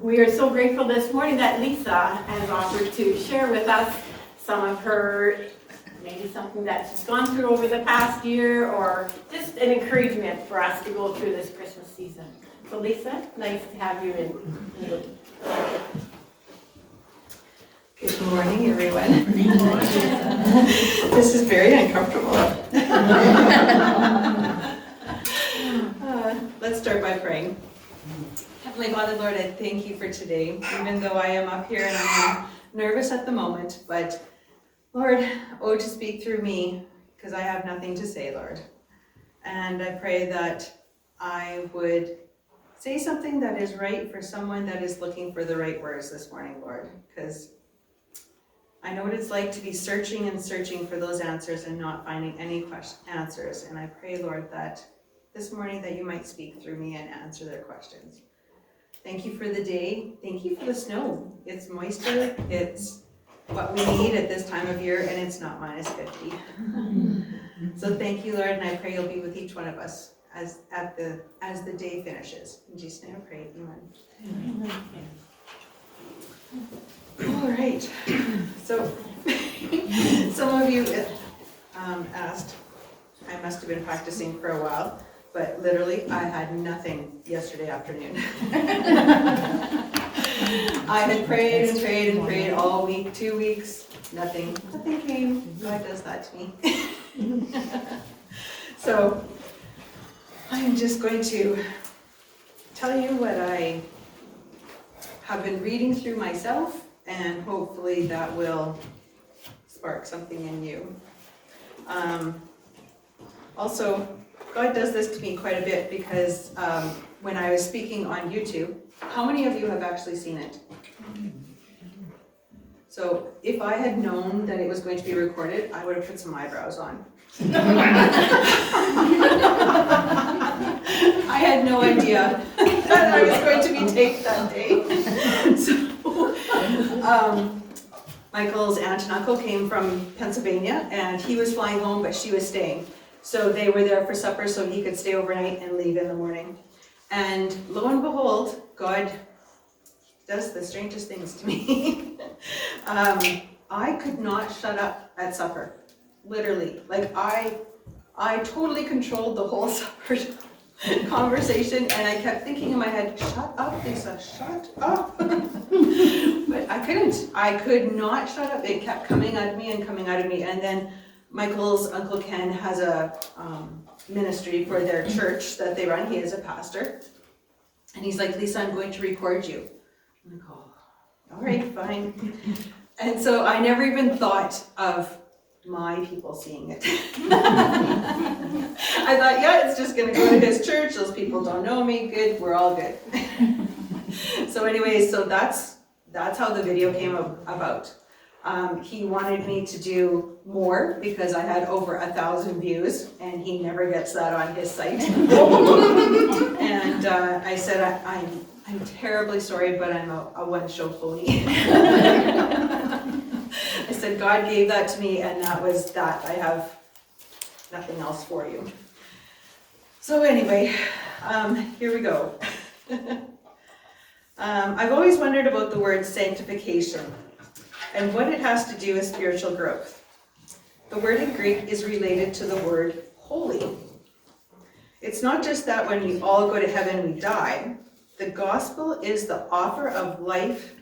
We are so grateful this morning that Lisa has offered to share with us some of her, maybe something that she's gone through over the past year, or just an encouragement for us to go through this Christmas season. So Lisa, nice to have you in. Good morning, everyone. This is very uncomfortable. Let's start by praying. Heavenly Father, Lord, I thank you for today, even though I am up here and I am nervous at the moment, but Lord, to speak through me, because I have nothing to say, Lord. And I pray that I would say something that is right for someone that is looking for the right words this morning, Lord, because I know what it's like to be searching and searching for those answers and not finding any answers. And I pray, Lord, that this morning that you might speak through me and answer their questions. Thank you for the day. Thank you for the snow. It's moisture. It's what we need at this time of year, and it's not minus 50. So thank you, Lord, and I pray you'll be with each one of us as the day finishes. In Jesus' name I pray, amen. All right. So some of you asked, I must have been practicing for a while, but literally I had nothing yesterday afternoon. I had prayed and prayed and prayed all week, 2 weeks, nothing came. God does that to me. So I'm just going to tell you what I have been reading through myself, and hopefully that will spark something in you. Also, God does this to me quite a bit because when I was speaking on YouTube, how many of you have actually seen it? So if I had known that it was going to be recorded, I would have put some eyebrows on. I had no idea that I was going to be taped that day. So, Michael's aunt and uncle came from Pennsylvania, and he was flying home, but she was staying. So they were there for supper so he could stay overnight and leave in the morning. And lo and behold, God does the strangest things to me. I could not shut up at supper, literally. Like I totally controlled the whole supper conversation, and I kept thinking in my head, shut up, Lisa, shut up. But I couldn't. I could not shut up. It kept coming out of me and coming out of me. And then Michael's Uncle Ken has a ministry for their church that they run. He is a pastor. And he's like, Lisa, I'm going to record you. I'm like, oh, all right, fine. And so I never even thought of my people seeing it. I thought, yeah, it's just going to go to his church. Those people don't know me. Good, we're all good. So anyways, so that's how the video came about. He wanted me to do more because I had over 1,000 views, and he never gets that on his site. And I said, I'm terribly sorry, but I'm a one-show pony. I said, God gave that to me, and that was that. I have nothing else for you. So anyway, here we go. I've always wondered about the word sanctification and what it has to do with spiritual growth. The word in Greek is related to the word holy. It's not just that when we all go to heaven we die. The gospel is the offer of life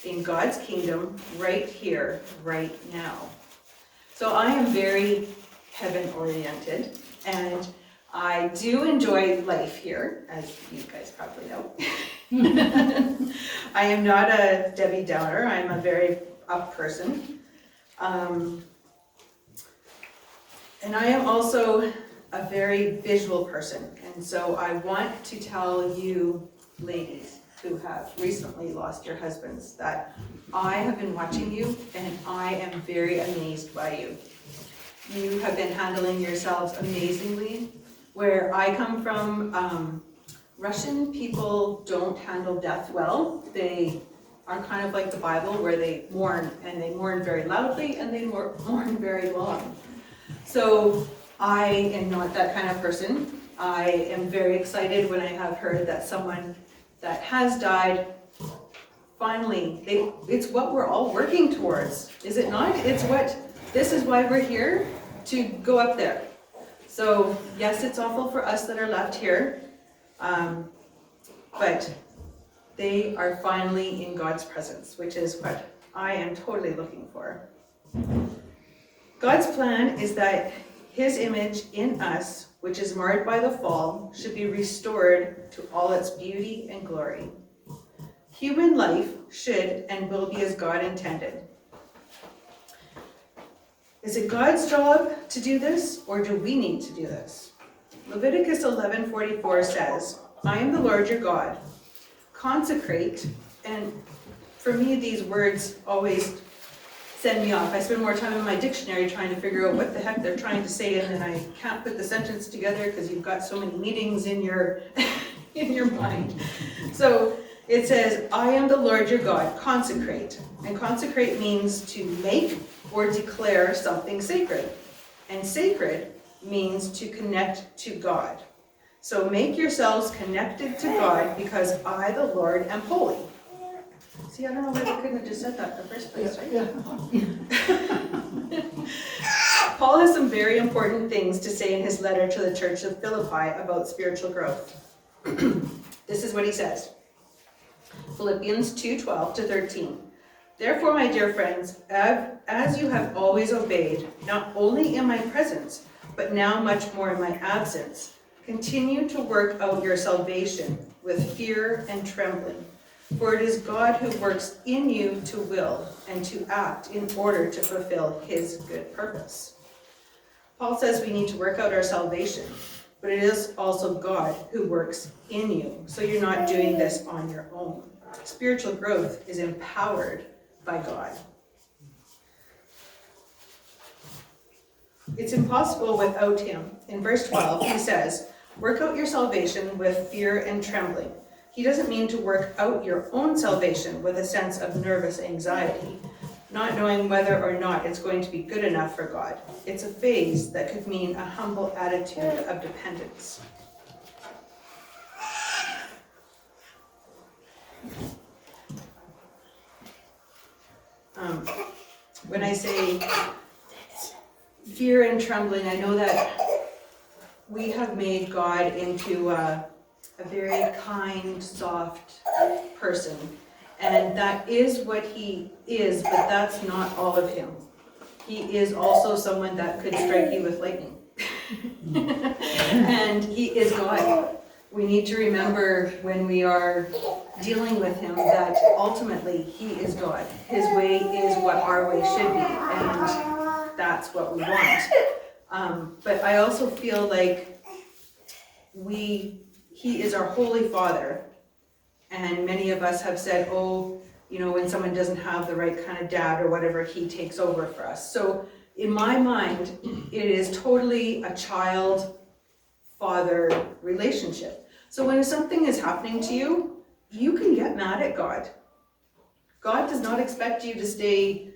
in God's kingdom right here, right now. So I am very heaven-oriented, and I do enjoy life here, as you guys probably know. I am not a Debbie Downer. I'm a very up person. And I am also a very visual person. And so I want to tell you ladies who have recently lost your husbands that I have been watching you, and I am very amazed by you. You have been handling yourselves amazingly. Where I come from, Russian people don't handle death well. They are kind of like the Bible, where they mourn, and they mourn very loudly, and they mourn very long. So I am not that kind of person. I am very excited when I have heard that someone that has died finally, it's what we're all working towards, is it not? This is why we're here, to go up there. So yes, it's awful for us that are left here, but they are finally in God's presence, which is what I am totally looking for. God's plan is that His image in us, which is marred by the fall, should be restored to all its beauty and glory. Human life should and will be as God intended. Is it God's job to do this, or do we need to do this? Leviticus 11:44 says, I am the Lord your God. Consecrate, and for me these words always send me off. I spend more time in my dictionary trying to figure out what the heck they're trying to say, and then I can't put the sentence together because you've got so many meanings in your mind. So it says, I am the Lord your God, consecrate. And consecrate means to make or declare something sacred. And sacred means to connect to God. So make yourselves connected to God, because I, the Lord, am holy. See, I don't know why they couldn't have just said that in the first place, right? Paul has some very important things to say in his letter to the church of Philippi about spiritual growth. This is what he says. Philippians 2:12-13. Therefore, my dear friends, as you have always obeyed, not only in my presence, but now much more in my absence, continue to work out your salvation with fear and trembling. For it is God who works in you to will and to act in order to fulfill His good purpose. Paul says we need to work out our salvation, but it is also God who works in you. So you're not doing this on your own. Spiritual growth is empowered by God. It's impossible without Him. In verse 12, he says, work out your salvation with fear and trembling. He doesn't mean to work out your own salvation with a sense of nervous anxiety, not knowing whether or not it's going to be good enough for God. It's a phase that could mean a humble attitude of dependence. When I say fear and trembling, I know that we have made God into a very kind, soft person. And that is what He is, but that's not all of Him. He is also someone that could strike you with lightning. And He is God. We need to remember when we are dealing with Him that ultimately He is God. His way is what our way should be, and that's what we want. But I also feel like He is our Holy Father, and many of us have said, oh, you know, when someone doesn't have the right kind of dad or whatever, He takes over for us. So in my mind, it is totally a child-father relationship. So when something is happening to you, you can get mad at God. God does not expect you to stay,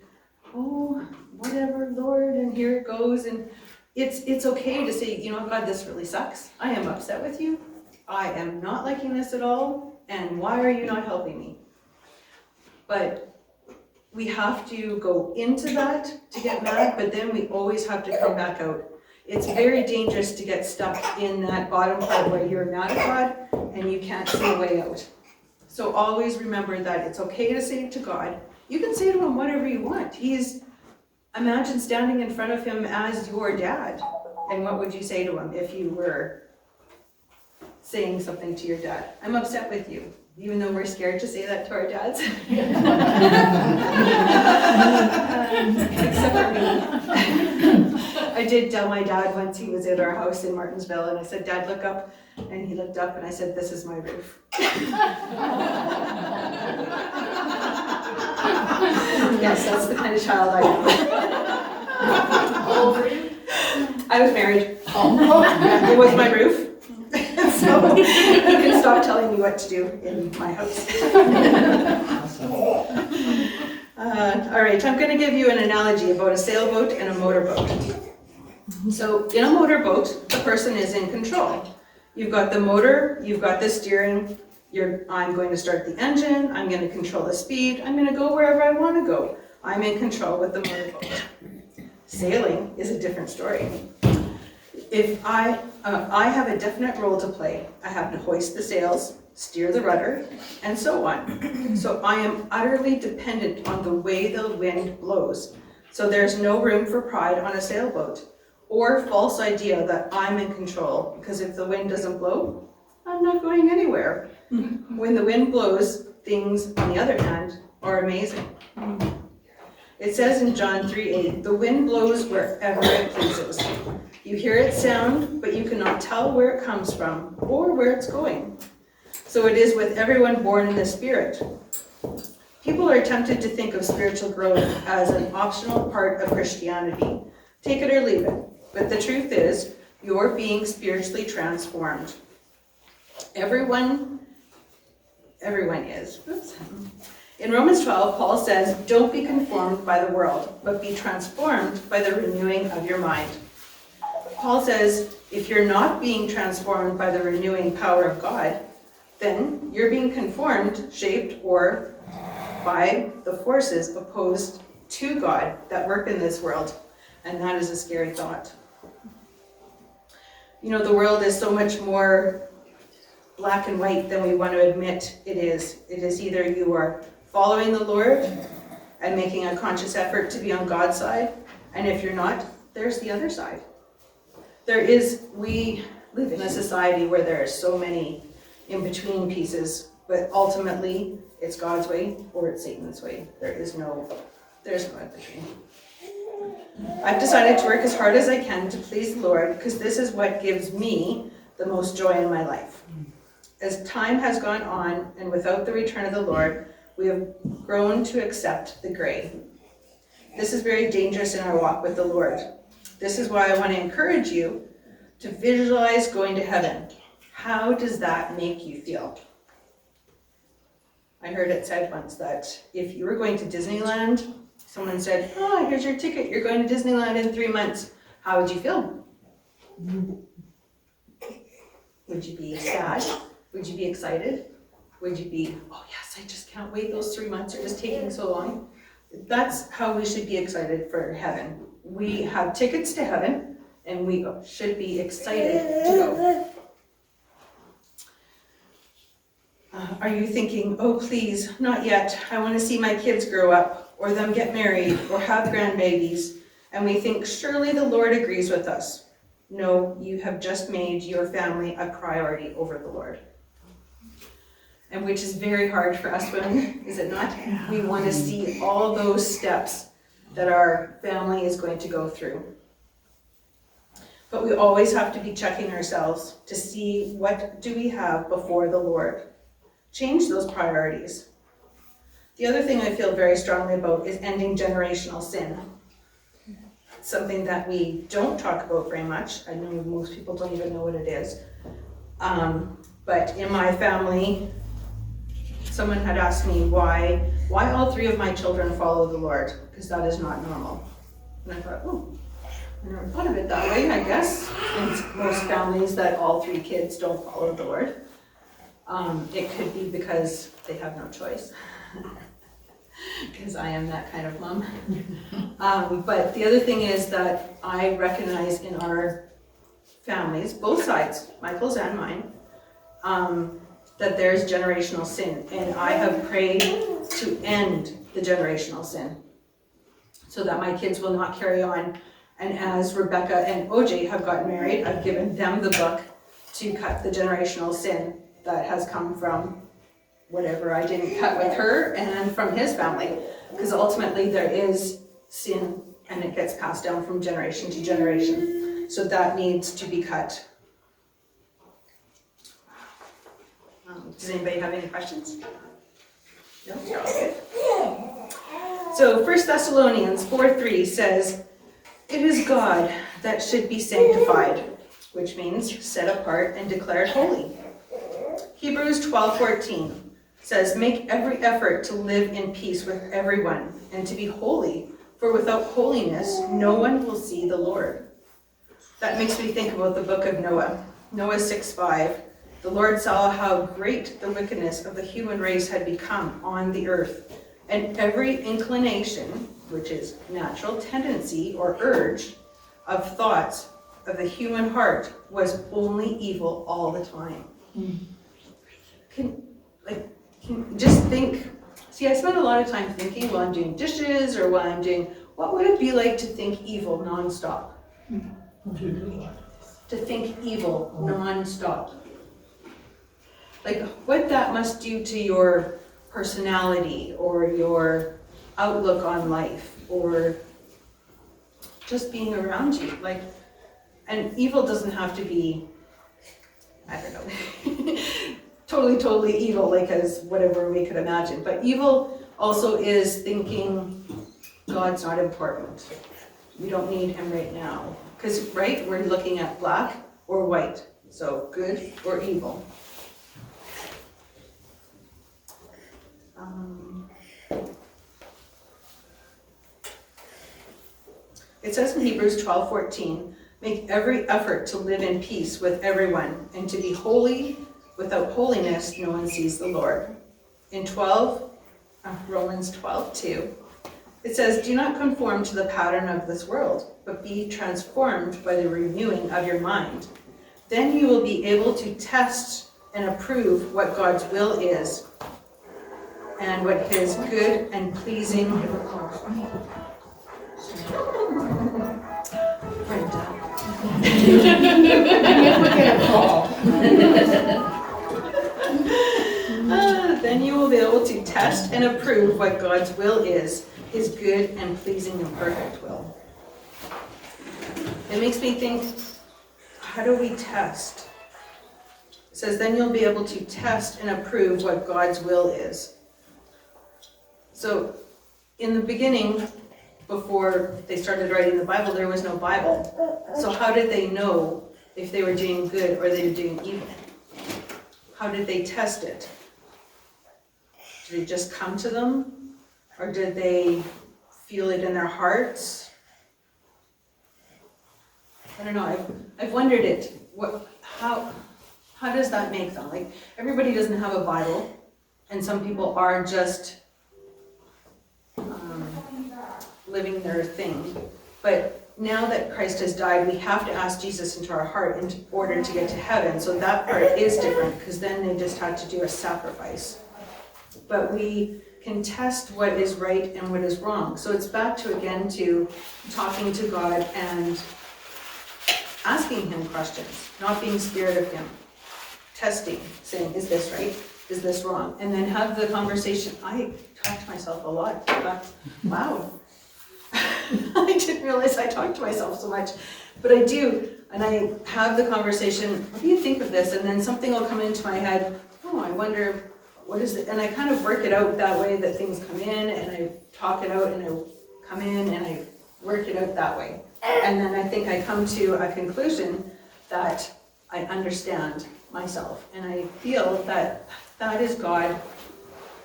oh, whatever, Lord, and here it goes. And it's okay to say, you know, God, this really sucks. I am upset with you. I am not liking this at all. And why are you not helping me? But we have to go into that to get mad, but then we always have to come back out. It's very dangerous to get stuck in that bottom part where you're mad at God and you can't see a way out. So always remember that it's okay to say to God. You can say to Him whatever you want. Imagine standing in front of Him as your dad. And what would you say to Him if you were saying something to your dad? I'm upset with you. Even though we're scared to say that to our dads. Except for me. I did tell my dad once he was at our house in Martinsville, and I said, Dad, look up. And he looked up and I said, this is my roof. Yes, that's the kind of child I am. How old were you? I was married. Oh. It was my roof. So you can stop telling me what to do in my house. All right, I'm going to give you an analogy about a sailboat and a motorboat. So in a motorboat, the person is in control. You've got the motor, you've got the steering, I'm going to start the engine, I'm going to control the speed, I'm going to go wherever I want to go. I'm in control with the motorboat. Sailing is a different story. If I have a definite role to play. I have to hoist the sails, steer the rudder, and so on. So I am utterly dependent on the way the wind blows. So there's no room for pride on a sailboat or false idea that I'm in control, because if the wind doesn't blow, I'm not going anywhere. When the wind blows, things, on the other hand, are amazing. It says in John 3:8, the wind blows wherever it pleases. You hear it sound, but you cannot tell where it comes from or where it's going. So it is with everyone born in the Spirit. People are tempted to think of spiritual growth as an optional part of Christianity. Take it or leave it. But the truth is, you're being spiritually transformed. Everyone is. Oops. In Romans 12, Paul says, don't be conformed by the world, but be transformed by the renewing of your mind. Paul says, if you're not being transformed by the renewing power of God, then you're being conformed, shaped, or by the forces opposed to God that work in this world. And that is a scary thought. You know, the world is so much more black and white than we want to admit it is. It is either you are following the Lord and making a conscious effort to be on God's side, and if you're not, there's the other side. We live in a society where there are so many in-between pieces, but ultimately it's God's way or it's Satan's way. There's no in-between. I've decided to work as hard as I can to please the Lord, because this is what gives me the most joy in my life. As time has gone on, and without the return of the Lord, we have grown to accept the gray. This is very dangerous in our walk with the Lord. This is why I want to encourage you to visualize going to heaven. How does that make you feel? I heard it said once that if you were going to Disneyland, someone said, oh, here's your ticket, you're going to Disneyland in 3 months. How would you feel? Would you be sad? Would you be excited? Would you be, oh yes, I just can't wait, those 3 months are just taking so long? That's how we should be excited for heaven. We have tickets to heaven, and we should be excited to go. Are you thinking, oh please, not yet, I want to see my kids grow up, or them get married, or have grandbabies, and we think, surely the Lord agrees with us. No, you have just made your family a priority over the Lord. And which is very hard for us women, is it not? We want to see all those steps that our family is going to go through. But we always have to be checking ourselves to see what do we have before the Lord. Change those priorities. The other thing I feel very strongly about is ending generational sin. It's something that we don't talk about very much. I know most people don't even know what it is. But in my family, someone had asked me why all 3 of my children follow the Lord, because that is not normal. And I thought, oh, I never thought of it that way, I guess. In most families that all 3 kids don't follow the Lord. It could be because they have no choice, because I am that kind of mom. But the other thing is that I recognize in our families, both sides, Michael's and mine, that there's generational sin, and I have prayed to end the generational sin so that my kids will not carry on. And as Rebecca and OJ have gotten married, I've given them the book to cut the generational sin that has come from whatever I didn't cut with her and from his family, because ultimately there is sin and it gets passed down from generation to generation. So that needs to be cut. Does anybody have any questions? No, you're all good. So 1 Thessalonians 4:3 says, it is God that should be sanctified, which means set apart and declared holy. Hebrews 12:14 says, make every effort to live in peace with everyone and to be holy, for without holiness, no one will see the Lord. That makes me think about the book of Noah, Noah 6:5. The Lord saw how great the wickedness of the human race had become on the earth, and every inclination, which is natural tendency or urge, of thoughts of the human heart was only evil all the time. Can just think, see, I spend a lot of time thinking while I'm doing dishes or while I'm doing, what would it be like to think evil nonstop? To think evil nonstop. Like what that must do to your personality or your outlook on life or just being around you. Like, and evil doesn't have to be, I don't know, totally evil, like as whatever we could imagine. But evil also is thinking God's not important. We don't need him right now. Because, right, we're looking at black or white. So good or evil. It says in Hebrews 12:14, make every effort to live in peace with everyone and to be holy. Without holiness, no one sees the Lord. In Romans 12:2, it says, do not conform to the pattern of this world, but be transformed by the renewing of your mind. Then you will be able to test and approve what God's will is and what his good and pleasing then you will be able to test and approve what God's will is, his good and pleasing and perfect will. It makes me think, how do we test? It says, then you'll be able to test and approve what God's will is. So, in the beginning, before they started writing the Bible, there was no Bible. So how did they know if they were doing good or they were doing evil? How did they test it? Did it just come to them? Or did they feel it in their hearts? I don't know, I've wondered it. How does that make them? Like, everybody doesn't have a Bible, and some people are just living their thing. But now that Christ has died, we have to ask Jesus into our heart in order to get to heaven. So that part is different, because then they just had to do a sacrifice. But we can test what is right and what is wrong. So it's back to talking to God and asking him questions, not being scared of him. Testing, saying, is this right? Is this wrong? And then have the conversation. I talk to myself a lot. I thought, wow. I didn't realize I talked to myself so much, but I do. And I have the conversation, what do you think of this? And then something will come into my head, oh, I wonder, what is it? And I kind of work it out that way, that things come in, and I talk it out, and I come in, and I work it out that way. And then I think I come to a conclusion that I understand myself, and I feel that that is God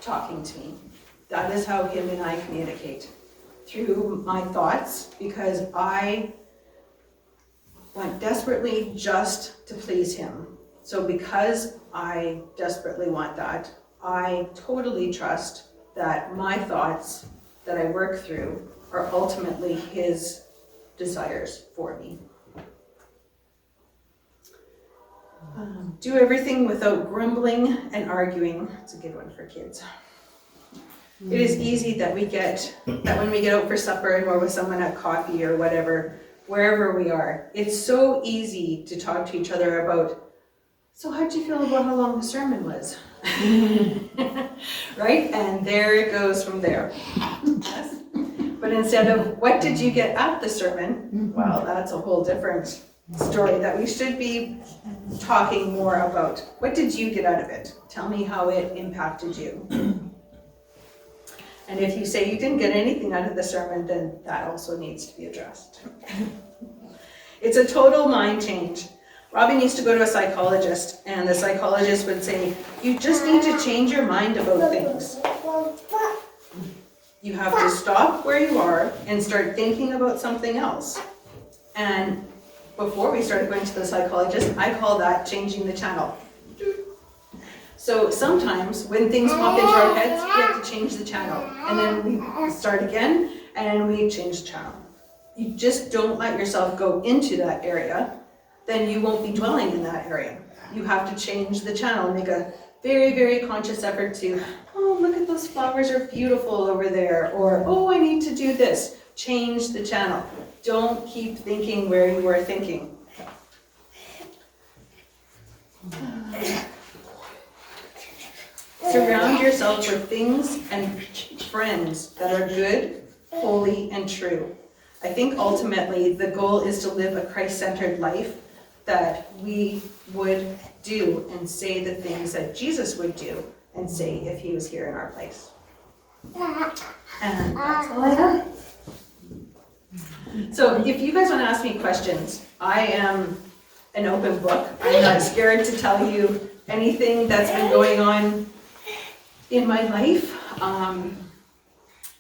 talking to me. That is how him and I communicate, through my thoughts, because I want desperately just to please him. So because I desperately want that, I totally trust that my thoughts that I work through are ultimately his desires for me. Do everything without grumbling and arguing. It's a good one for kids. It is easy that when we get out for supper and we're with someone at coffee or whatever, wherever we are, it's so easy to talk to each other about, so how'd you feel about how long the sermon was? Right? And there it goes from there. Yes. But instead of, what did you get at the sermon? Well, that's a whole different story that we should be talking more about. What did you get out of it? Tell me how it impacted you. And if you say you didn't get anything out of the sermon, then that also needs to be addressed. It's a total mind change. Robin used to go to a psychologist, and the psychologist would say, you just need to change your mind about things. You have to stop where you are and start thinking about something else. And before we started going to the psychologist, I call that changing the channel. So sometimes when things pop into our heads, we have to change the channel. And then we start again and we change the channel. You just don't let yourself go into that area, then you won't be dwelling in that area. You have to change the channel, make a very, very conscious effort to, oh, look at those flowers are beautiful over there, or, oh, I need to do this. Change the channel. Don't keep thinking where you are thinking. Surround yourself with things and friends that are good, holy, and true. I think ultimately the goal is to live a Christ-centered life, that we would do and say the things that Jesus would do and say if he was here in our place. And that's all I have. So if you guys want to ask me questions, I am an open book. I'm not scared to tell you anything that's been going on in my life.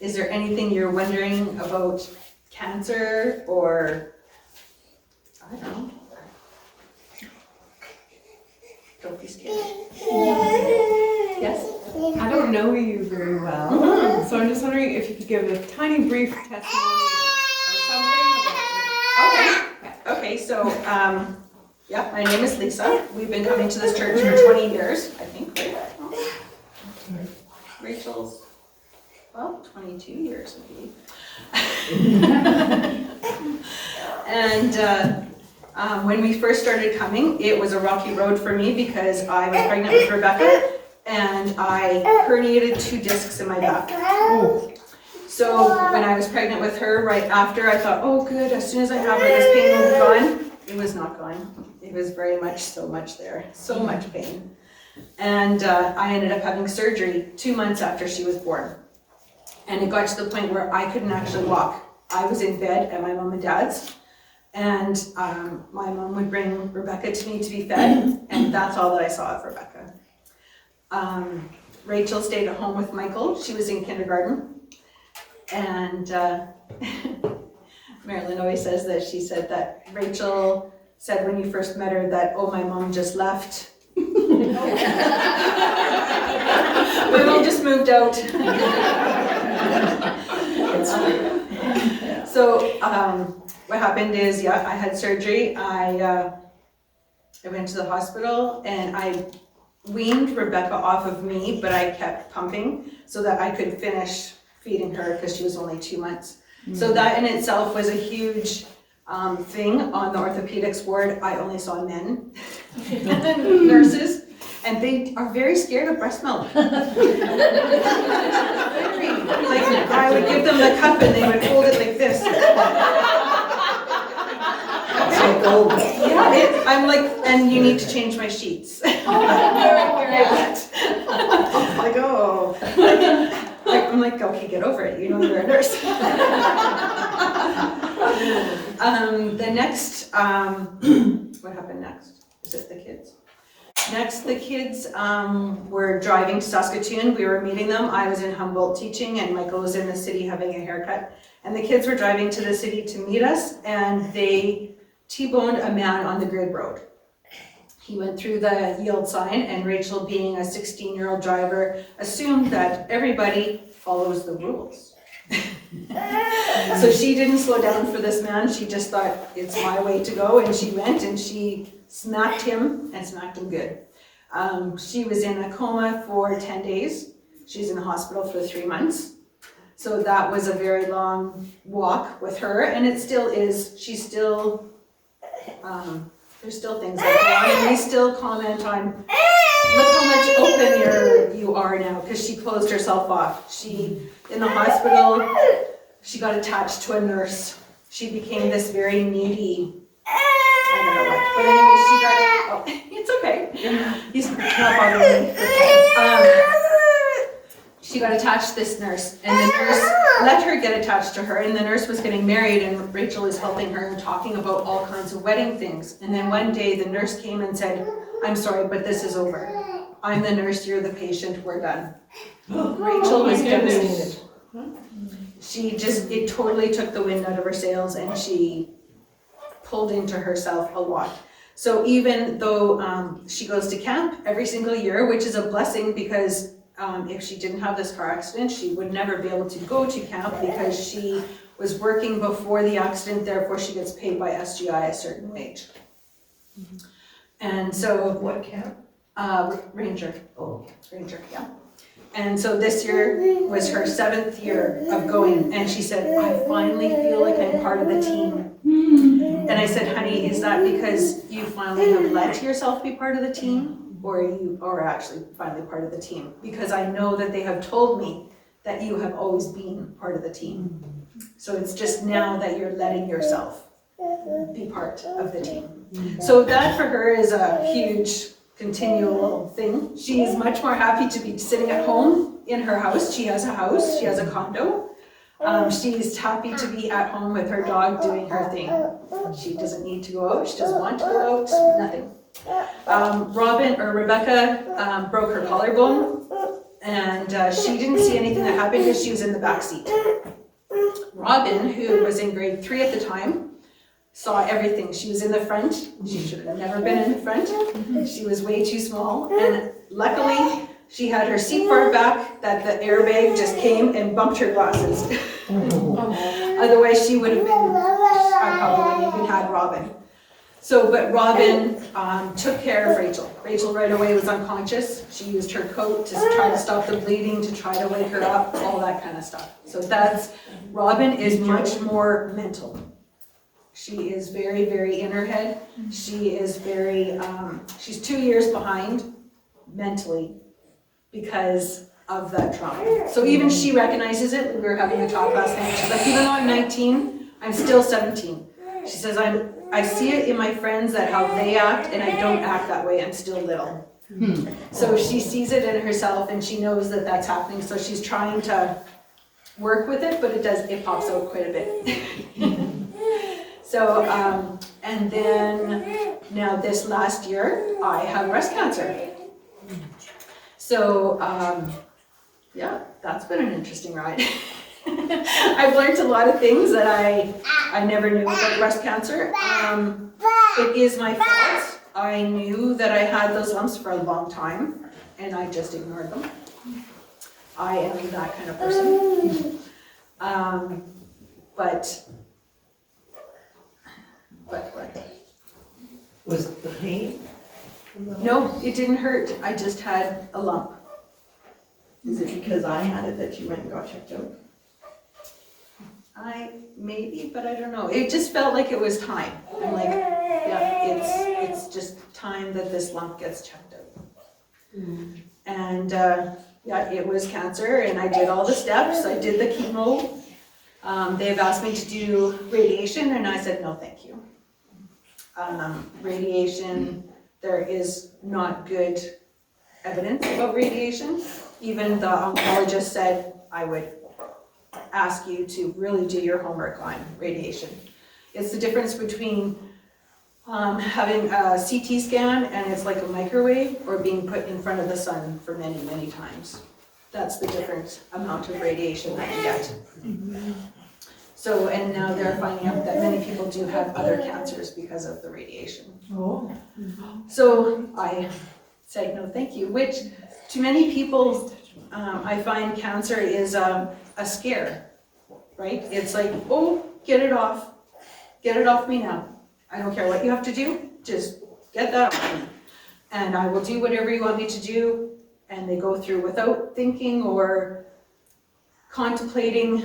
Is there anything you're wondering about cancer or, I don't know. Don't be scared. Yes? I don't know you very well, so I'm just wondering if you could give a tiny brief testimony or something about Okay, so, yeah, my name is Lisa. We've been coming to this church for 20 years, I think, right? Rachel's, well, 22 years, maybe. And when we first started coming, it was a rocky road for me because I was pregnant with Rebecca and I herniated 2 discs in my back. So when I was pregnant with her, right after, I thought, oh good, as soon as I have her, this pain will be gone. It was not gone. It was very much, so much there, so much pain. And I ended up having surgery 2 months after she was born. And it got to the point where I couldn't actually walk. I was in bed at my mom and dad's. And my mom would bring Rebecca to me to be fed, and that's all that I saw of Rebecca. Rachel stayed at home with Michael. She was in kindergarten. And Marilyn always says that she said that Rachel said when you first met her that, oh, my mom just left. My mom just moved out. So what happened is, yeah, I had surgery. I went to the hospital and I weaned Rebecca off of me, but I kept pumping so that I could finish feeding her because she was only 2 months. So that in itself was a huge thing on the orthopedics ward. I only saw men, nurses, and they are very scared of breast milk. Like I would give them the cup and they would hold it like this. Yeah, I'm like, and you need to change my sheets. Yeah. I'm like, oh. I'm like, okay, get over it. You know you're a nurse. The next, what happened next? Is it the kids? Next, the kids were driving to Saskatoon. We were meeting them. I was in Humboldt teaching and Michael was in the city having a haircut. And the kids were driving to the city to meet us and they T-boned a man on the grid road. He went through the yield sign and Rachel, being a 16-year-old driver, assumed that everybody follows the rules. So she didn't slow down for this man. She just thought, it's my way to go, and she went and she smacked him and smacked him good. She was in a coma for 10 days. She's in the hospital for 3 months. So that was a very long walk with her, and it still is. She's still, there's still things that go on, and we still comment on, look how much open you are now, because she closed herself off. She, in the hospital, she got attached to a nurse. She became this very needy, I don't know what, but anyway, she got, oh, it's okay. He's not bothering me. She got attached to this nurse, and the nurse let her get attached to her, and the nurse was getting married, and Rachel is helping her and talking about all kinds of wedding things. And then one day the nurse came and said, I'm sorry, but this is over. I'm the nurse, you're the patient, we're done. Rachel was devastated. She just, it totally took the wind out of her sails, and she pulled into herself a lot. So even though she goes to camp every single year, which is a blessing because if she didn't have this car accident, she would never be able to go to camp because she was working before the accident, therefore she gets paid by SGI a certain wage. And so, What camp? Ranger, Oh. yeah. And so this year was her 7th year of going, and she said, I finally feel like I'm part of the team. And I said, honey, is that because you finally have let yourself be part of the team, or you are actually finally part of the team? Because I know that they have told me that you have always been part of the team. So it's just now that you're letting yourself be part of the team. So that for her is a huge continual thing. She is much more happy to be sitting at home in her house. She has a condo. She's happy to be at home with her dog doing her thing. She doesn't need to go out, she doesn't want to go out, nothing. Rebecca broke her collarbone, and she didn't see anything that happened because she was in the back seat. Robin, who was in grade 3 at the time, saw everything. She was in the front. She should have never been in the front. She was way too small, and luckily she had her seat far back that the airbag just came and bumped her glasses. Otherwise she would have been, I probably even had Robin. So, but Robin took care of Rachel. Rachel right away was unconscious. She used her coat to try to stop the bleeding, to try to wake her up, all that kind of stuff. So Robin is much more mental. She is very, very in her head. She is very, she's 2 years behind mentally because of that trauma. So even she recognizes it. We were having a talk last night. She's like, even though I'm 19, I'm still 17. She says, I see it in my friends that how they act, and I don't act that way. I'm still little. So she sees it in herself, and she knows that that's happening. So she's trying to work with it, but it pops out quite a bit. So, and then now this last year, I have breast cancer. So, yeah, that's been an interesting ride. I've learned a lot of things that I never knew about breast cancer. It is my fault. I knew that I had those lumps for a long time, and I just ignored them. I am that kind of person. But what? Was the pain? No, it didn't hurt. I just had a lump. Is it because I had it that you went and got checked out? Maybe, but I don't know. It just felt like it was time. I'm like, yeah, it's just time that this lump gets checked out. And yeah, it was cancer, and I did all the steps. I did the chemo. They've asked me to do radiation, and I said, no, thank you. Radiation, there is not good evidence about radiation. Even the oncologist said, I would ask you to really do your homework on radiation. It's the difference between having a CT scan and it's like a microwave, or being put in front of the sun for many, many times. That's the different amount of radiation that you get. So, and now they're finding out that many people do have other cancers because of the radiation. Oh. So I said, no, thank you, which to many people, I find cancer is a scare, right? It's like, oh, get it off me now. I don't care what you have to do, just get that off me. And I will do whatever you want me to do. And they go through without thinking or contemplating.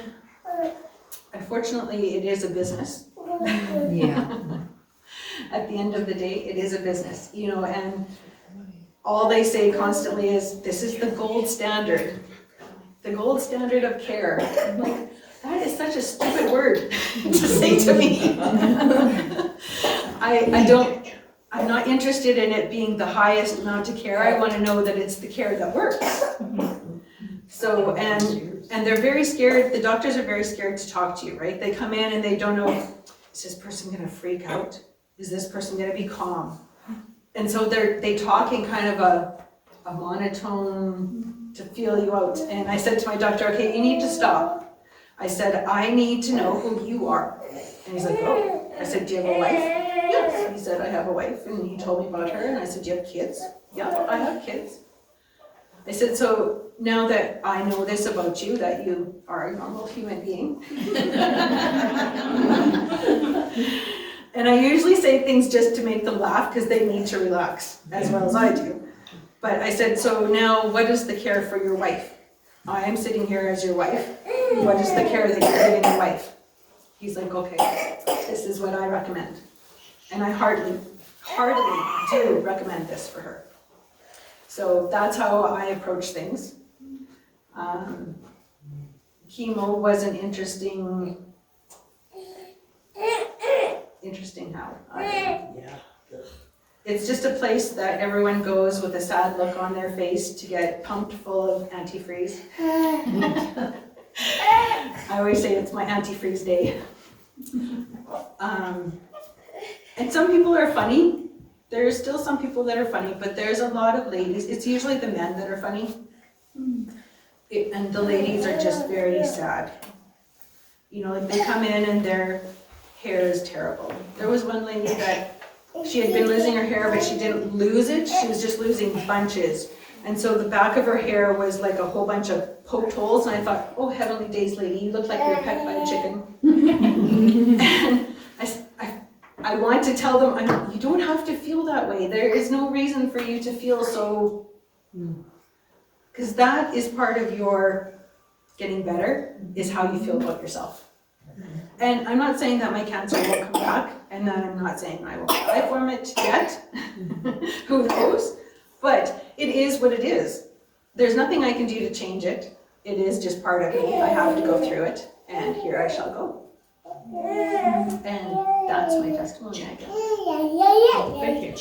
Unfortunately, it is a business. Yeah. At the end of the day, it is a business, you know, and all they say constantly is, this is the gold standard. The gold standard of care. I'm like, that is such a stupid word to say to me. I'm not interested in it being the highest amount of care. I want to know that it's the care that works. So, and they're very scared, the doctors are very scared to talk to you, right? They come in and they don't know, is this person gonna freak out? Is this person gonna be calm? And so they talk in kind of a monotone to feel you out. And I said to my doctor, okay, you need to stop. I said, I need to know who you are. And he's like, oh. I said, do you have a wife? Yes. he said, I have a wife, and he told me about her, and I said, do you have kids? Yeah, I have kids. I said, so now that I know this about you, that you are a normal human being. And I usually say things just to make them laugh because they need to relax as well as I do. But I said, so now what is the care for your wife? I am sitting here as your wife. What is the care that you're giving your wife? He's like, okay, this is what I recommend. And I heartily do recommend this for her. So that's how I approach things. Chemo was an interesting how. Yeah. It's just a place that everyone goes with a sad look on their face to get pumped full of antifreeze. I always say it's my antifreeze day. And some people are funny. There's still some people that are funny, but there's a lot of ladies. It's usually the men that are funny. And the ladies are just very sad. You know, like they come in and their hair is terrible. There was one lady that she had been losing her hair, but she didn't lose it. She was just losing bunches. And so the back of her hair was like a whole bunch of poked holes. And I thought, oh, heavenly days, lady, you look like you were pecked by a chicken. And I want to tell them, you don't have to feel that way. There is no reason for you to feel so, because that is part of your getting better, is how you feel about yourself. And I'm not saying that my cancer won't come back, and then I'm not saying I won't die from it yet. Who knows? But it is what it is. There's nothing I can do to change it. It is just part of me. I have to go through it, and here I shall go. And that's my testimony, I guess. Thank you.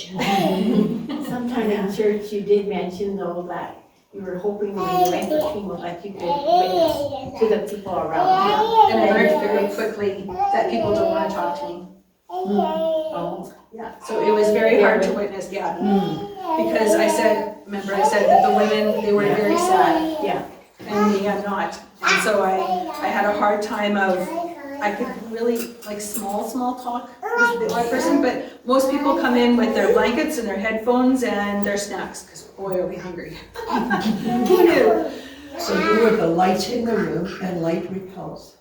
Sometime in church, you did mention though that you were hoping when you went for chemo that you could witness to the people around you. And I learned very quickly that people don't want to talk to me. Oh. Yeah, so it was very hard to witness, yeah. Because I said that the women, they were very sad. Yeah. And me, I'm not. And so I had a hard time I could really, like, small talk with the other person, but most people come in with their blankets and their headphones and their snacks, because boy, are we hungry. Who knew? So you were the light in the room and light repulse.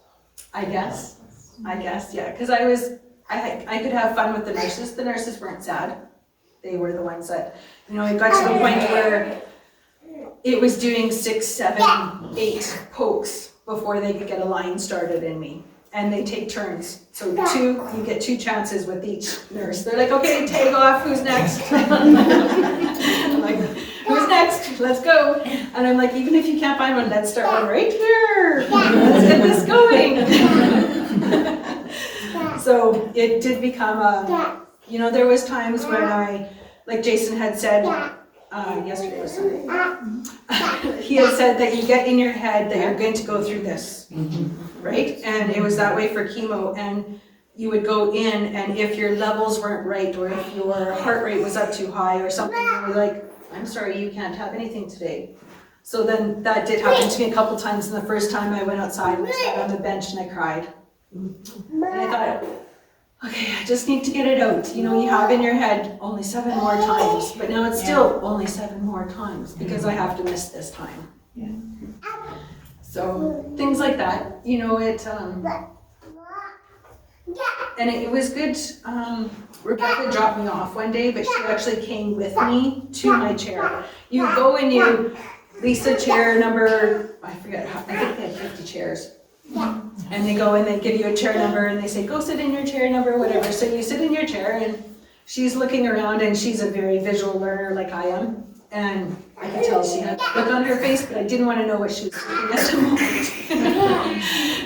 I guess, yeah, because I could have fun with the nurses. The nurses weren't sad. They were the ones that, you know, it got to the point where it was doing 6, 7, 8 pokes before they could get a line started in me. And they take turns. So you get 2 chances with each nurse. They're like, okay, take off, who's next? I'm like, who's next? Let's go. And I'm like, even if you can't find one, let's start one right here. Let's get this going. So it did become you know, there was times when like Jason had said, yesterday was Sunday, he had said that you get in your head that you're going to go through this. Right? And it was that way for chemo, and you would go in, and if your levels weren't right, or if your heart rate was up too high or something, you were like, I'm sorry, you can't have anything today. So then that did happen to me a couple times, and the first time I went outside and sat on the bench and I cried. And I thought, okay, I just need to get it out. You know, you have in your head only 7 more times, but now it's still only 7 more times because I have to miss this time. Yeah. So things like that, you know, and it was good. Rebecca dropped me off one day, but she actually came with me to my chair. You go and you, Lisa chair number, I forget, I think they had 50 chairs. And they go and they give you a chair number and they say, go sit in your chair number, whatever. So you sit in your chair and she's looking around and she's a very visual learner like I am. And I could tell she had a look on her face, but I didn't want to know what she was thinking at the moment.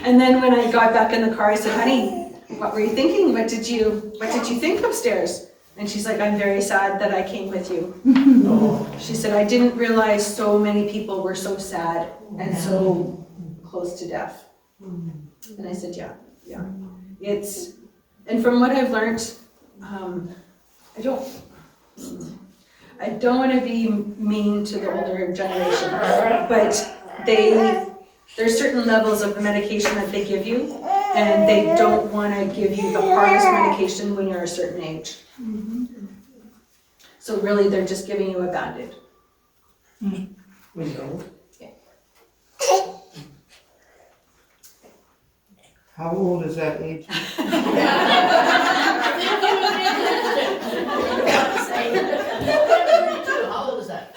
And then when I got back in the car, I said, honey, what were you thinking? What did you think upstairs? And she's like, I'm very sad that I came with you. She said, I didn't realize so many people were so sad and so close to death. And I said, yeah. And from what I've learned, I don't want to be mean to the older generation, but there's certain levels of the medication that they give you And they don't want to give you the hardest medication when you're a certain age. So really, they're just giving you a Band-Aid. We know. How old is that age? How old is that?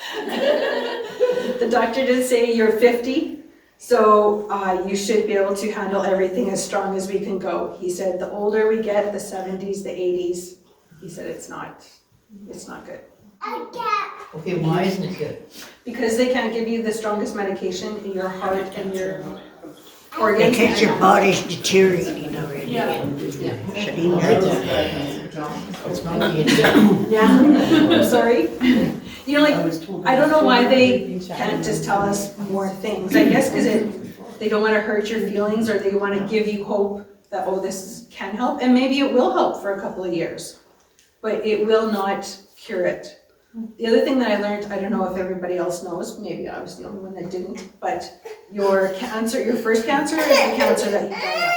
The doctor did say you're 50, so you should be able to handle everything as strong as we can go. He said the older we get, the 70s, the 80s, he said it's not good. Okay, why isn't it good? Because they can't give you the strongest medication in your heart and your organs. Because your body's deteriorating already. Yeah. Shouldn't It's not the Yeah, sorry. You know, like, I don't know why they can't just tell us more things. I guess because they don't want to hurt your feelings, or they want to give you hope that, oh, this can help. And maybe it will help for a couple of years, but it will not cure it. The other thing that I learned, I don't know if everybody else knows, maybe I was the only one that didn't, but your first cancer is the cancer that you die of.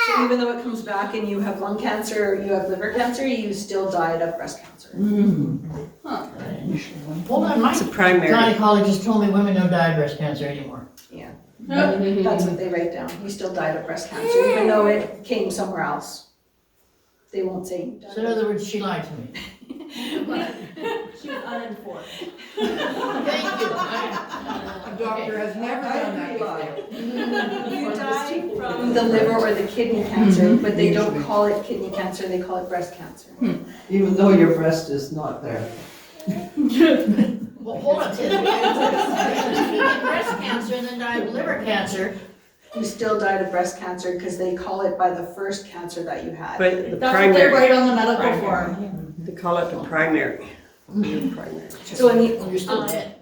So even though it comes back and you have lung cancer or you have liver cancer, you still died of breast cancer. Hold on, my It's a primary. gynecologist told me women don't die of breast cancer anymore. Yeah, that's what they write down. You still died of breast cancer, even though it came somewhere else. They won't say you died. So in other words, she lied to me. She was uninformed. Thank you. A doctor has never done that before. You die from the liver or the kidney cancer, but they don't call it kidney cancer, they call it breast cancer. Even though your breast is not there. Well, hold on. If you get breast cancer and then die of liver cancer, You still died of breast cancer because they call it by the first cancer that you had. But the That's what they primary, write on the medical form. they call it the primary. So in the, you're still dead.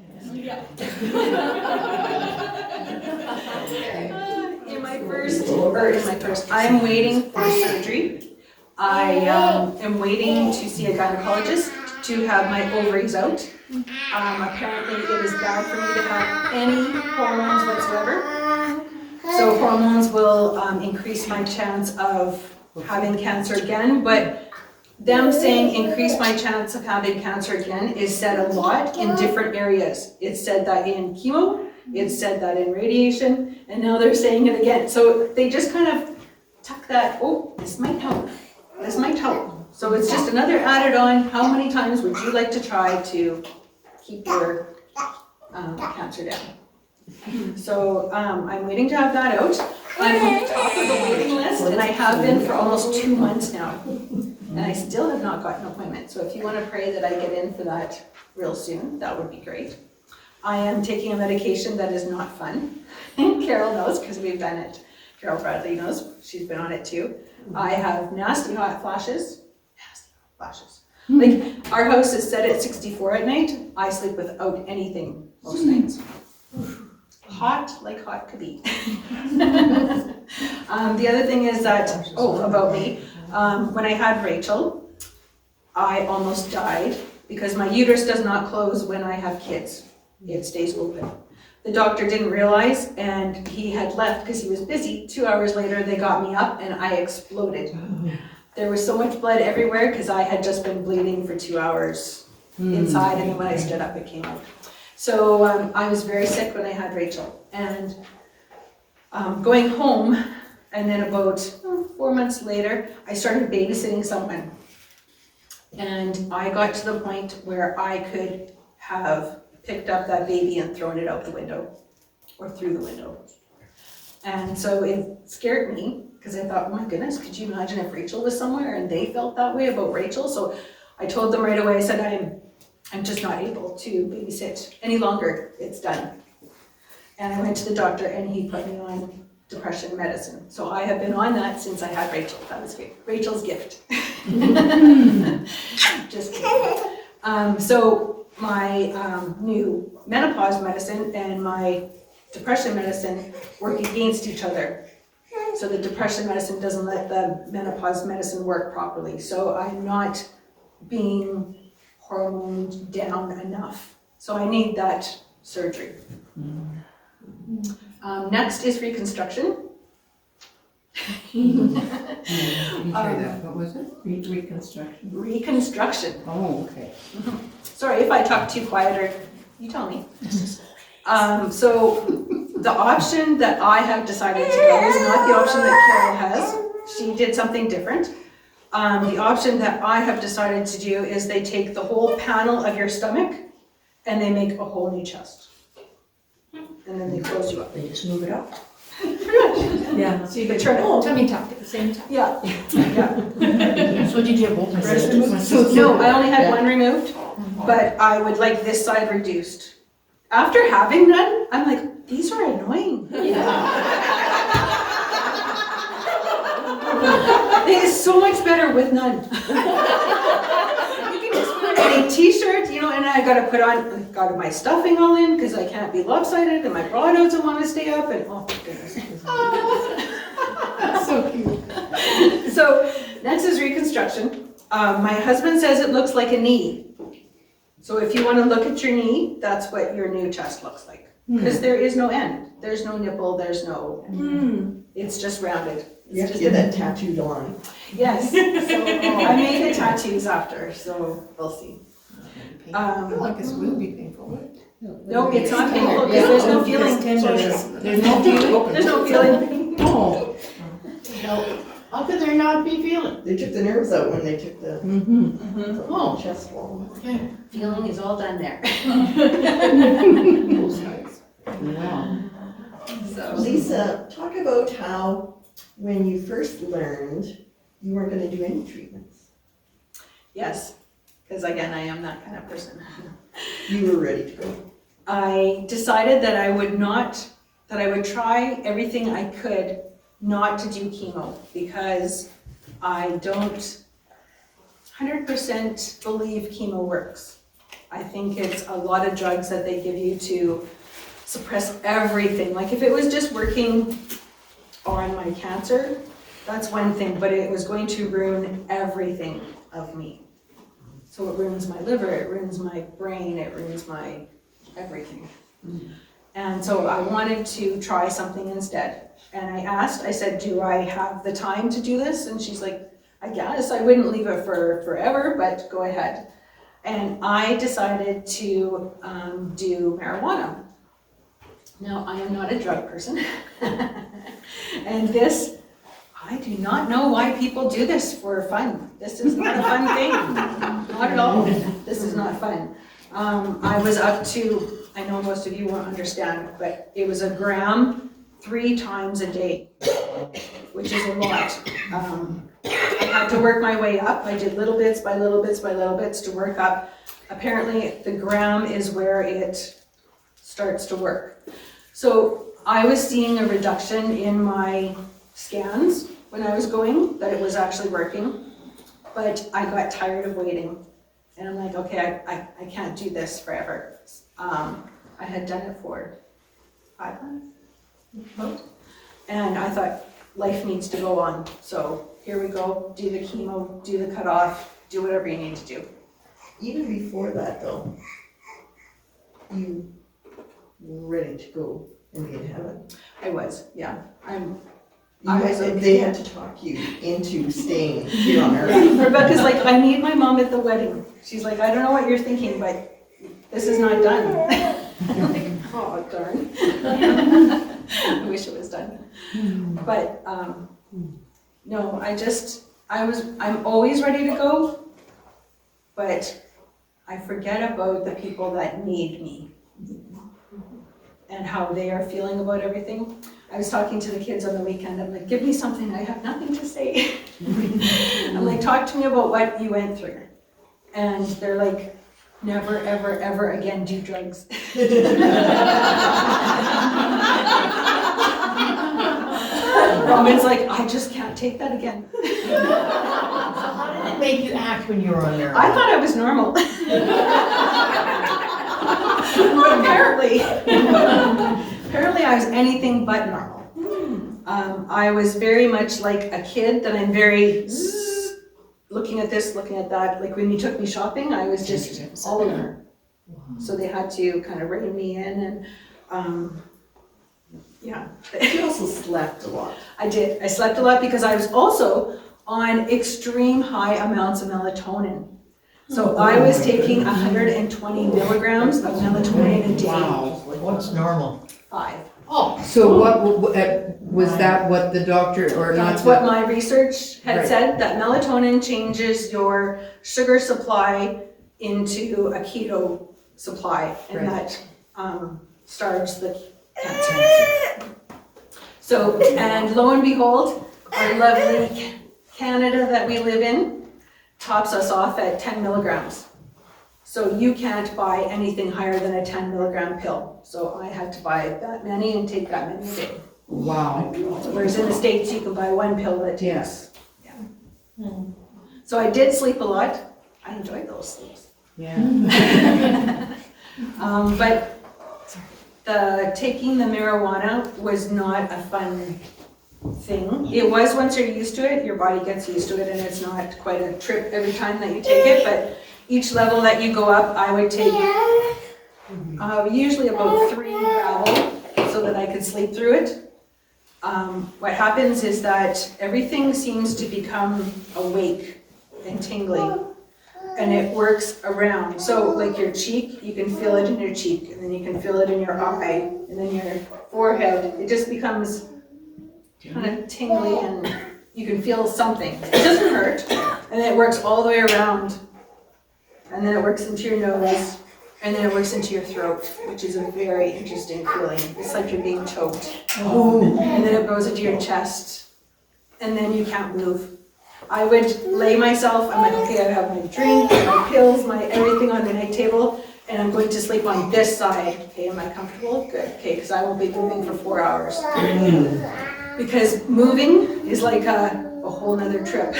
I'm waiting for surgery. I am waiting to see a gynecologist to have my ovaries out. Apparently it is bad for me to have any hormones whatsoever. So hormones will increase my chance of having cancer again, but them saying increase my chance of having cancer again is said a lot in different areas. It's said that in chemo, it's said that in radiation, and now they're saying it again. So they just kind of tuck that, oh, this might help, this might help. So it's just another added on, how many times would you like to try to keep your cancer down? So I'm waiting to have that out. I'm on the top of the waiting list, and I have been for almost 2 months now. And I still have not gotten an appointment. So if you want to pray that I get in for that real soon, that would be great. I am taking a medication that is not fun. Carol knows because we've done it. Carol Bradley knows, she's been on it too. I have nasty hot flashes. Like, our house is set at 64 at night. I sleep without anything most nights. Hot, like hot could be. The other thing is that, about me, when I had Rachel, I almost died because my uterus does not close when I have kids. It stays open. The doctor didn't realize, and he had left because he was busy. 2 hours later, they got me up and I exploded. There was so much blood everywhere because I had just been bleeding for 2 hours inside, and then when I stood up, it came out. So I was very sick when I had Rachel, and going home, and then about 4 months later, I started babysitting someone. And I got to the point where I could have picked up that baby and thrown it out the window, or through the window. And so it scared me, because I thought, oh my goodness, could you imagine if Rachel was somewhere and they felt that way about Rachel? So I told them right away, I said, I'm just not able to babysit any longer, it's done. And I went to the doctor and he put me on depression medicine. So I have been on that since I had Rachel. That was Rachel's gift. Just kidding. So my new menopause medicine and my depression medicine work against each other. So the depression medicine doesn't let the menopause medicine work properly. So I'm not being hormoned down enough. So I need that surgery. Next is reconstruction. You say that, what was it? Reconstruction. Reconstruction. Oh, okay. Sorry if I talk too quiet, or you tell me. So the option that I have decided to go is not the option that Carol has. She did something different. The option that I have decided to do is they take the whole panel of your stomach and they make a whole new chest. And then they close you up. They just move it up. Yeah. So you can turn it. Tummy tuck at the same time. Yeah, yeah. So did you have both breasts removed? No, I only had one removed, but I would like this side reduced. After having none, I'm like, these are annoying. It is so much better with none. You can just wear any t-shirt, you know, and I gotta put on, got my stuffing all in, because I can't be lopsided, and my bra doesn't want to stay up, and oh my goodness. So cute. So, next is reconstruction. My husband says it looks like a knee. So if you want to look at your knee, that's what your new chest looks like. Because there is no end. There's no nipple, there's no, it's just rounded. You have to get that tattooed on. Yes, so I made the tattoos after, so we'll see. I feel like this will be painful. No, it's not painful because there's no feeling. There's no feeling? There's no feeling. Oh. How could there not be feeling? They took the nerves out when they took the Oh. chest wall. Feeling is all done there. Both sides. Wow. So, Lisa, talk about how when you first learned, you weren't gonna do any treatments. yes, because again, I am that kind of person. You were ready to go. I decided that I would try everything I could not to do chemo because I don't 100% believe chemo works. I think it's a lot of drugs that they give you to suppress everything. Like if it was just working on my cancer, that's one thing, but it was going to ruin everything of me. So it ruins my liver, it ruins my brain, it ruins my everything. And so I wanted to try something instead. And I said, do I have the time to do this? And she's like, I guess. I wouldn't leave it for forever, but go ahead. And I decided to do marijuana. Now, I am not a drug person. And this, I do not know why people do this for fun. This is not a fun thing. Not at all. This is not fun. I was up to, I know most of you won't understand, but it was 1 gram 3 times a day, which is a lot. I had to work my way up. I did little bits by little bits by little bits to work up. Apparently, the gram is where it starts to work. So I was seeing a reduction in my scans when I was going, that it was actually working, but I got tired of waiting. And I'm like, okay, I can't do this forever. I had done it for 5 months. And I thought, life needs to go on. So here we go, do the chemo, do the cutoff, do whatever you need to do. Even before that though, you were ready to go and be in heaven. I was, yeah. They had to talk you into staying here on earth. Rebecca's like, I need my mom at the wedding. She's like, I don't know what you're thinking, but this is not done. I'm like, oh, darn. I wish it was done. But, no, I'm always ready to go, but I forget about the people that need me and how they are feeling about everything. I was talking to the kids on the weekend, I'm like, give me something, I have nothing to say. I'm like, talk to me about what you went through. And they're like, never, ever, ever again do drugs. Robin's like, I just can't take that again. So how did it make you act when you were on there? I thought I was normal. But apparently I was anything but normal. I was very much like a kid that I'm very looking at this, looking at that. Like when you took me shopping, I was just all over. So they had to kind of rein me in, and Yeah. You also slept a lot. I did. I slept a lot because I was also on extreme high amounts of melatonin. So I was taking 120 milligrams of melatonin a day. Wow, what's normal? 5. Oh, So was that what the doctor, or not? That's what my research had Right. said, that melatonin changes your sugar supply into a keto supply, and Right. that starves the cancer. So, and lo and behold, our lovely Canada that we live in tops us off at 10 milligrams. So you can't buy anything higher than a 10 milligram pill. So I had to buy that many and take that many a day. Wow, Whereas in the States, you can buy one pill that takes. Yeah. So I did sleep a lot. I enjoyed those sleeps. yeah. But taking the marijuana was not a fun thing. It was once you're used to it, your body gets used to it, and it's not quite a trip every time that you take it, but each level that you go up, I would take usually about 3 gravel so that I could sleep through it. What happens is that everything seems to become awake and tingly, and it works around. So like your cheek, you can feel it in your cheek, and then you can feel it in your eye, and then your forehead. It just becomes kind of tingly, and you can feel something. It doesn't hurt, and then it works all the way around, and then it works into your nose, and then it works into your throat, which is a very interesting feeling. It's like you're being choked. And then it goes into your chest, and then you can't move. I would lay myself, I'm like, okay, I have my drink, my pills, my everything on the night table, and I'm going to sleep on this side. Okay, am I comfortable? Good, okay, because I won't be moving for 4 hours. Because moving is like a whole nother trip.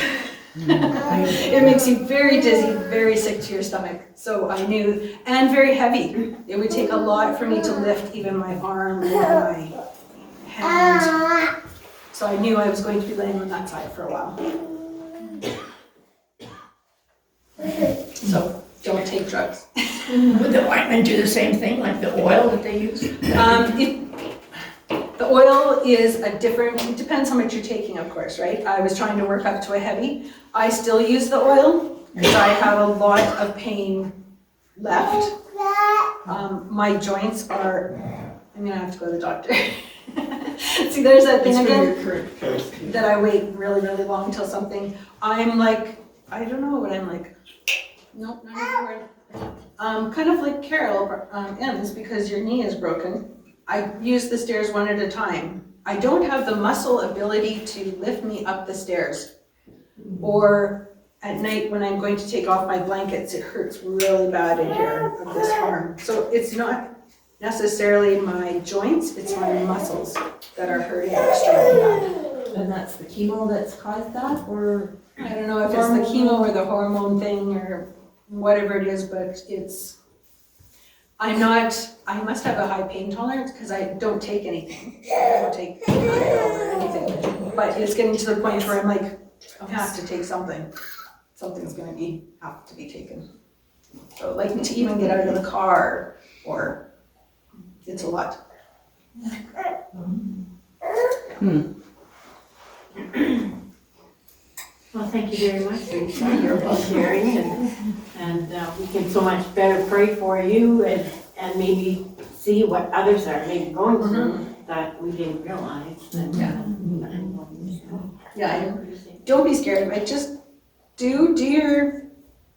It makes you very dizzy, very sick to your stomach. So I knew, and very heavy. It would take a lot for me to lift even my arm or my hand. So I knew I was going to be laying on that side for a while. So don't take drugs. would the ointment do the same thing, like the oil that they use? The oil is a different, it depends how much you're taking, of course, right? I was trying to work up to a heavy. I still use the oil because I have a lot of pain left. My joints are, I'm gonna have to go to the doctor. See, there's that thing It's from again, your current case. that I wait really, really long till something. I'm like, I don't know what I'm like. Nope, not even word. Kind of like Carol M's, because your knee is broken. I use the stairs one at a time. I don't have the muscle ability to lift me up the stairs. Or at night when I'm going to take off my blankets, it hurts really bad in here of this arm. So it's not necessarily my joints, it's my muscles that are hurting extremely bad. And that's the chemo that's caused that, or? I don't know if it's the chemo or the hormone thing or whatever it is, but it's, I must have a high pain tolerance because I don't take anything. I don't take Advil or anything. But it's getting to the point where I'm like, I have to take something. Something's gonna have to be taken. So like to even get out of the car, or it's a lot. Well, thank you very much for sharing, and we can so much better pray for you and maybe see what others are maybe going through that we didn't realize. Yeah, don't be scared of it. Just do your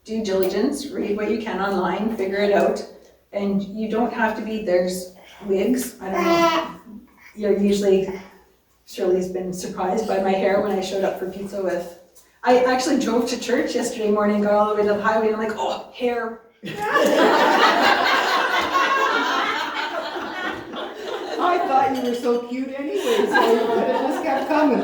due diligence, read what you can online, figure it out. And you don't have to be, there's wigs, I don't know. You're usually, Shirley's been surprised by my hair when I showed up for pizza with, I actually drove to church yesterday morning, got all the way to the highway, and I'm like, oh, hair. I thought you were so cute anyway, so it just kept coming.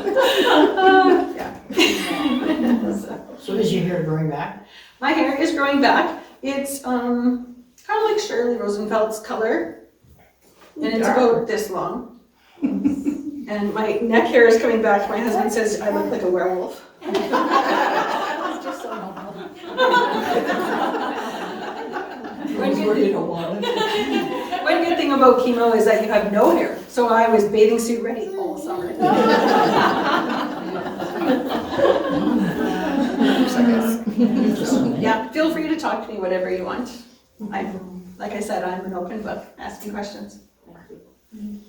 So is your hair growing back? My hair is growing back. It's kind of like Shirley Rosenfeld's color, and it's about this long. And my neck hair is coming back. My husband says I look like a werewolf. It's just so normal. When you don't want it. When good thing about chemo is that you have no hair, so I was bathing suit ready all summer. Yeah, feel free to talk to me whatever you want. Like I said, I'm an open book. Ask me questions.